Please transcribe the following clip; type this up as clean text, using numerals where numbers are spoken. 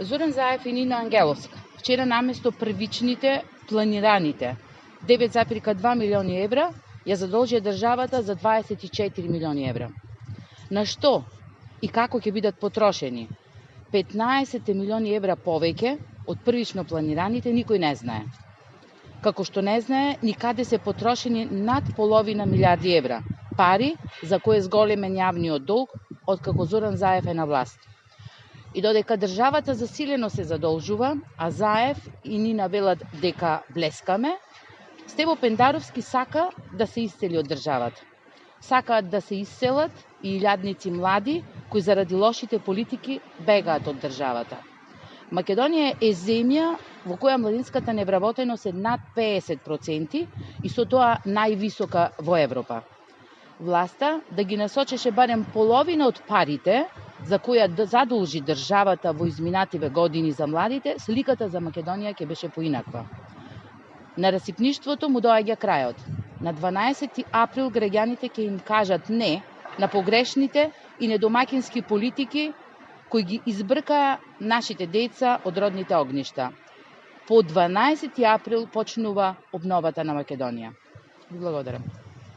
Зоран Заев и Нина Ангеловска вчера наместо првичните планираните 9,2 милиони евра ја задолжија државата за 24 милиони евра. На што и како ќе бидат потрошени 15 милиони евра повеќе од првично планираните никој не знае. Како што не знае ни каде се потрошени над половина милиарди евра, пари за кои е зголемен јавниот долг откако Зоран Заев е на власт. И додека државата засилено се задолжува, а Заев и Нина велат дека блескаме, Стево Пендаровски сака да се исцели од државата. Сакаат да се исцелат и илјадници млади кои заради лошите политики бегаат од државата. Македонија е земја во која младинската невработеност е над 50% и со тоа највисока во Европа. Власта да ги насочеше барем половина од парите за која задолжи државата во изминативе години за младите, сликата за Македонија ќе беше поинаква. На расипништвото му доаѓа крајот. На 12 април граѓаните ќе им кажат не на погрешните и недомакински политики кои ги избркаа нашите деца од родните огништа. По 12 април почнува обновата на Македонија. Благодарам.